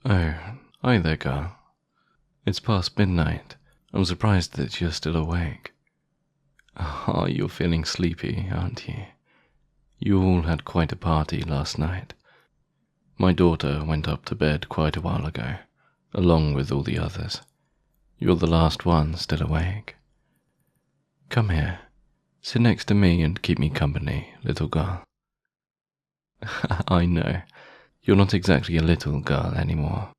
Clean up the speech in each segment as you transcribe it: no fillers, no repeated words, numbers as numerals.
Oh, hi there, girl. It's past midnight. I'm surprised that you're still awake. Ah, you're feeling sleepy, aren't you? You all had quite a party last night. My daughter went up to bed quite a while ago, along with all the others. You're the last one still awake. Come here. Sit next to me and keep me company, little girl. I know. You're not exactly a little girl anymore.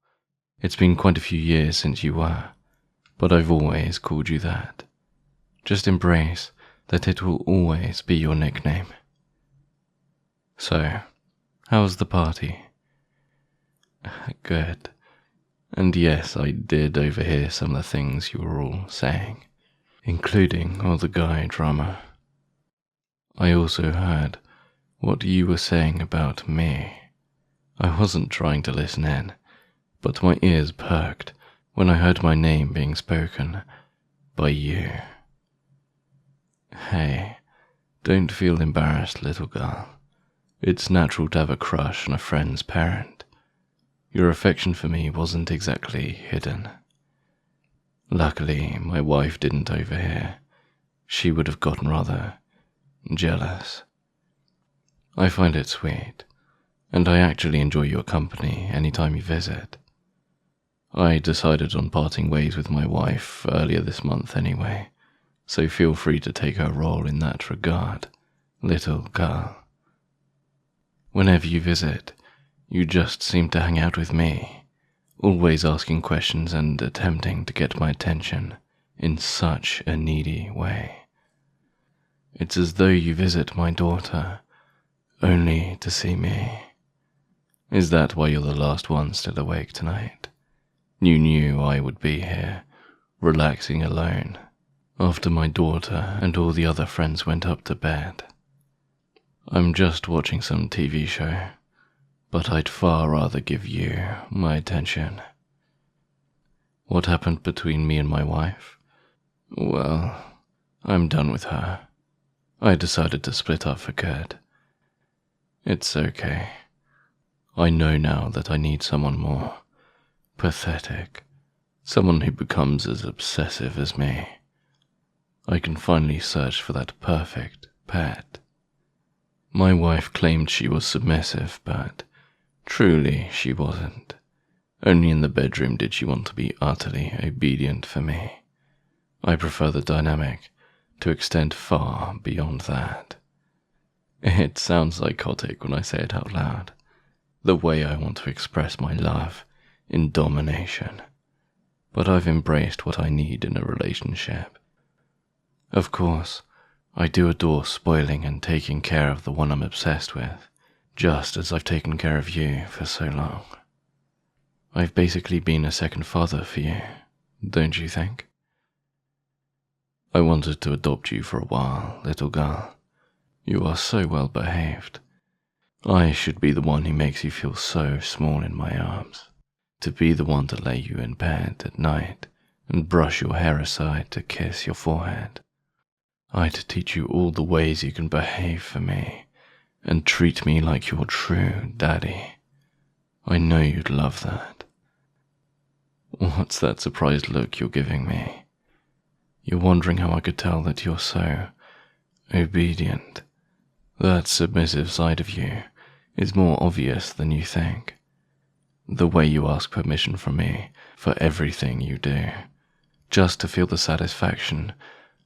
It's been quite a few years since you were, but I've always called you that. Just embrace that it will always be your nickname. So, how was the party? Good. And yes, I did overhear some of the things you were all saying, including all the guy drama. I also heard what you were saying about me. I wasn't trying to listen in, but my ears perked when I heard my name being spoken by you. Hey, don't feel embarrassed, little girl. It's natural to have a crush on a friend's parent. Your affection for me wasn't exactly hidden. Luckily, my wife didn't overhear. She would have gotten rather jealous. I find it sweet, and I actually enjoy your company anytime you visit. I decided on parting ways with my wife earlier this month anyway, so feel free to take her role in that regard, little girl. Whenever you visit, you just seem to hang out with me, always asking questions and attempting to get my attention in such a needy way. It's as though you visit my daughter only to see me. Is that why you're the last one still awake tonight? You knew I would be here, relaxing alone, after my daughter and all the other friends went up to bed. I'm just watching some TV show, but I'd far rather give you my attention. What happened between me and my wife? Well, I'm done with her. I decided to split up for good. It's okay. I know now that I need someone more pathetic, someone who becomes as obsessive as me. I can finally search for that perfect pet. My wife claimed she was submissive, but truly she wasn't. Only in the bedroom did she want to be utterly obedient for me. I prefer the dynamic to extend far beyond that. It sounds psychotic when I say it out loud, the way I want to express my love in domination, but I've embraced what I need in a relationship. Of course, I do adore spoiling and taking care of the one I'm obsessed with, just as I've taken care of you for so long. I've basically been a second father for you, don't you think? I wanted to adopt you for a while, little girl. You are so well behaved. I should be the one who makes you feel so small in my arms, to be the one to lay you in bed at night and brush your hair aside to kiss your forehead. I'd teach you all the ways you can behave for me and treat me like your true daddy. I know you'd love that. What's that surprised look you're giving me? You're wondering how I could tell that you're so obedient. That submissive side of you is more obvious than you think. The way you ask permission from me for everything you do, just to feel the satisfaction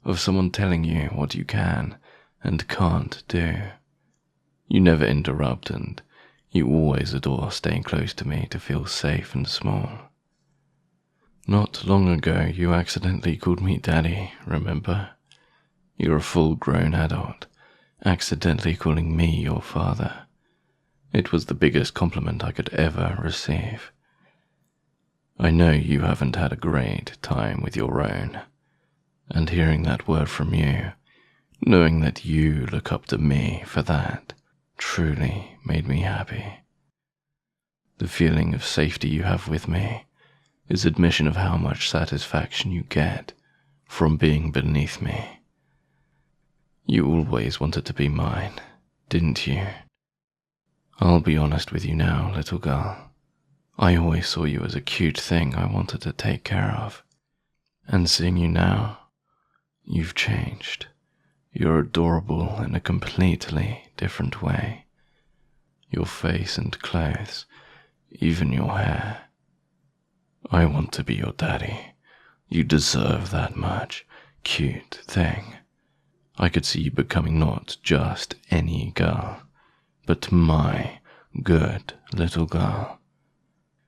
of someone telling you what you can and can't do. You never interrupt, and you always adore staying close to me to feel safe and small. Not long ago you accidentally called me daddy, remember? You're a full-grown adult, accidentally calling me your father. It was the biggest compliment I could ever receive. I know you haven't had a great time with your own, and hearing that word from you, knowing that you look up to me for that, truly made me happy. The feeling of safety you have with me is admission of how much satisfaction you get from being beneath me. You always wanted to be mine, didn't you? I'll be honest with you now, little girl. I always saw you as a cute thing I wanted to take care of. And seeing you now, you've changed. You're adorable in a completely different way. Your face and clothes, even your hair. I want to be your daddy. You deserve that much. Cute thing. I could see you becoming not just any girl, but my good little girl.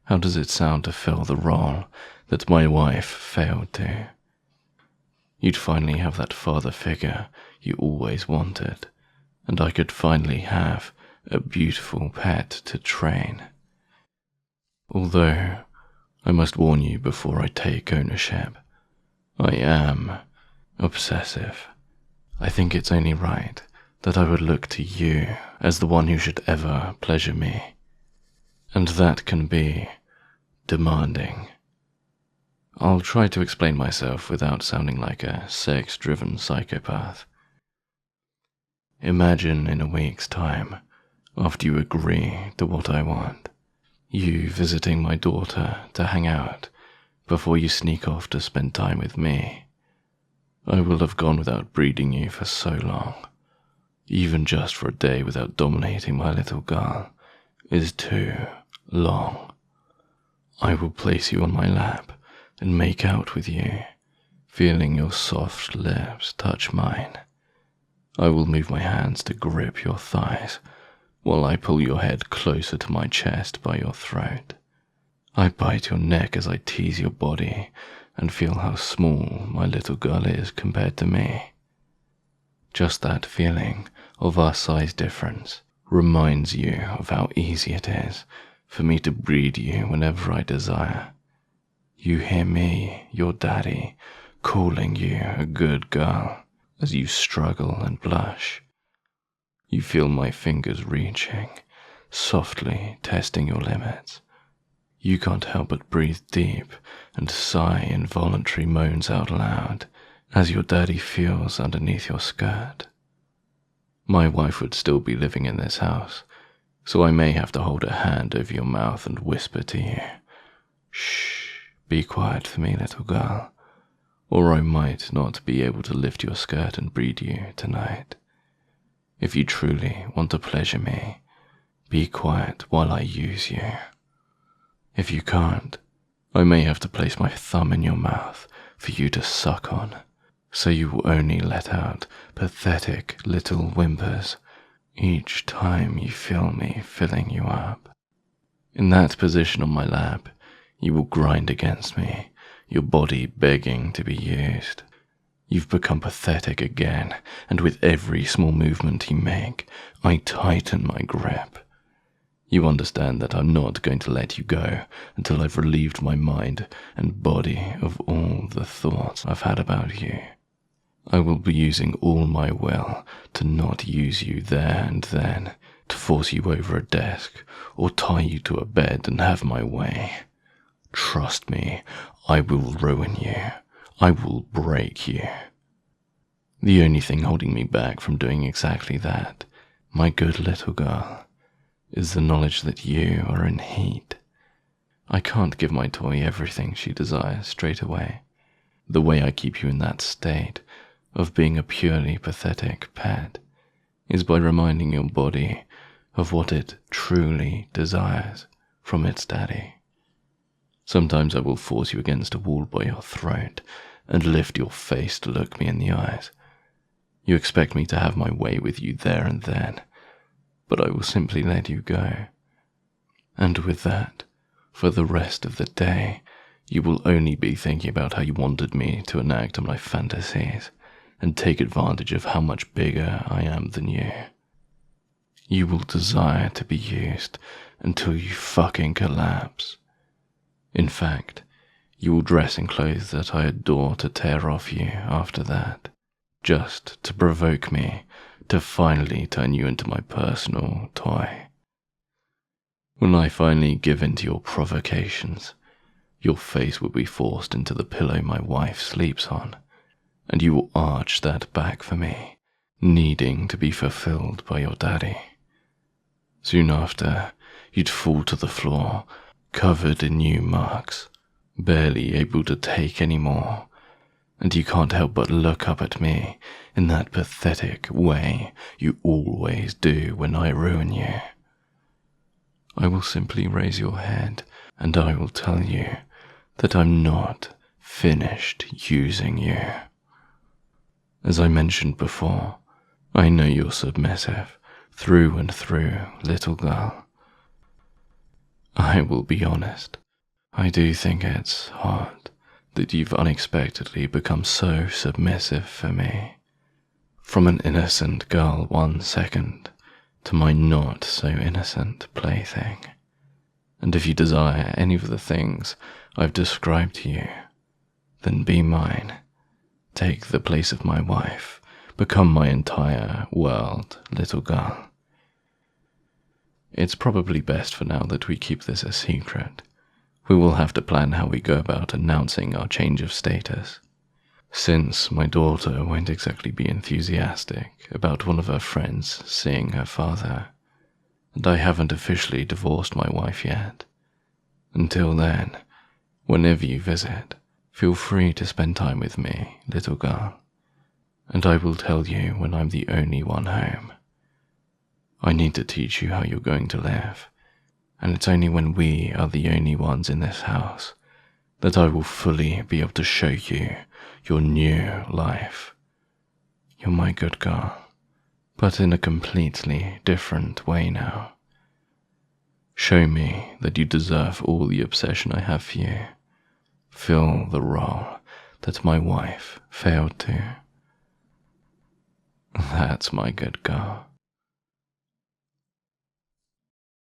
How does it sound to fill the role that my wife failed to? You'd finally have that father figure you always wanted, and I could finally have a beautiful pet to train. Although, I must warn you before I take ownership, I am obsessive. I think it's only right that I would look to you as the one who should ever pleasure me, and that can be demanding. I'll try to explain myself without sounding like a sex-driven psychopath. Imagine in a week's time, after you agree to what I want, you visiting my daughter to hang out before you sneak off to spend time with me. I will have gone without breeding you for so long. Even just for a day without dominating my little girl is too long. I will place you on my lap and make out with you, feeling your soft lips touch mine. I will move my hands to grip your thighs while I pull your head closer to my chest by your throat. I bite your neck as I tease your body and feel how small my little girl is compared to me. Just that feeling of our size difference reminds you of how easy it is for me to breed you whenever I desire. You hear me, your daddy, calling you a good girl as you struggle and blush. You feel my fingers reaching, softly testing your limits. You can't help but breathe deep and sigh involuntary moans out loud as your daddy feels underneath your skirt. My wife would still be living in this house, so I may have to hold a hand over your mouth and whisper to you, "Shh, be quiet for me, little girl," or I might not be able to lift your skirt and breed you tonight. If you truly want to pleasure me, be quiet while I use you. If you can't, I may have to place my thumb in your mouth for you to suck on, so you will only let out pathetic little whimpers each time you feel me filling you up. In that position on my lap, you will grind against me, your body begging to be used. You've become pathetic again, and with every small movement you make, I tighten my grip. You understand that I'm not going to let you go until I've relieved my mind and body of all the thoughts I've had about you. I will be using all my will to not use you there and then, to force you over a desk or tie you to a bed and have my way. Trust me, I will ruin you. I will break you. The only thing holding me back from doing exactly that, my good little girl, is the knowledge that you are in heat. I can't give my toy everything she desires straight away. The way I keep you in that state of being a purely pathetic pet is by reminding your body of what it truly desires from its daddy. Sometimes I will force you against a wall by your throat and lift your face to look me in the eyes. You expect me to have my way with you there and then, but I will simply let you go. And with that, for the rest of the day, you will only be thinking about how you wanted me to enact on my fantasies and take advantage of how much bigger I am than you. You will desire to be used until you fucking collapse. In fact, you will dress in clothes that I adore to tear off you after that, just to provoke me to finally turn you into my personal toy. When I finally give in to your provocations, your face will be forced into the pillow my wife sleeps on, and you will arch that back for me, needing to be fulfilled by your daddy. Soon after, you'd fall to the floor, covered in new marks, barely able to take any more, and you can't help but look up at me in that pathetic way you always do when I ruin you. I will simply raise your head and I will tell you that I'm not finished using you. As I mentioned before, I know you're submissive through and through, little girl. I will be honest, I do think it's hard that you've unexpectedly become so submissive for me. From an innocent girl 1 second to my not so innocent plaything. And if you desire any of the things I've described to you, then be mine. Take the place of my wife, become my entire world, little girl. It's probably best for now that we keep this a secret. We will have to plan how we go about announcing our change of status. Since my daughter won't exactly be enthusiastic about one of her friends seeing her father, and I haven't officially divorced my wife yet. Until then, whenever you visit, feel free to spend time with me, little girl, and I will tell you when I'm the only one home. I need to teach you how you're going to live, and it's only when we are the only ones in this house that I will fully be able to show you your new life. You're my good girl, but in a completely different way now. Show me that you deserve all the obsession I have for you. Fill the role that my wife failed to. That's my good girl.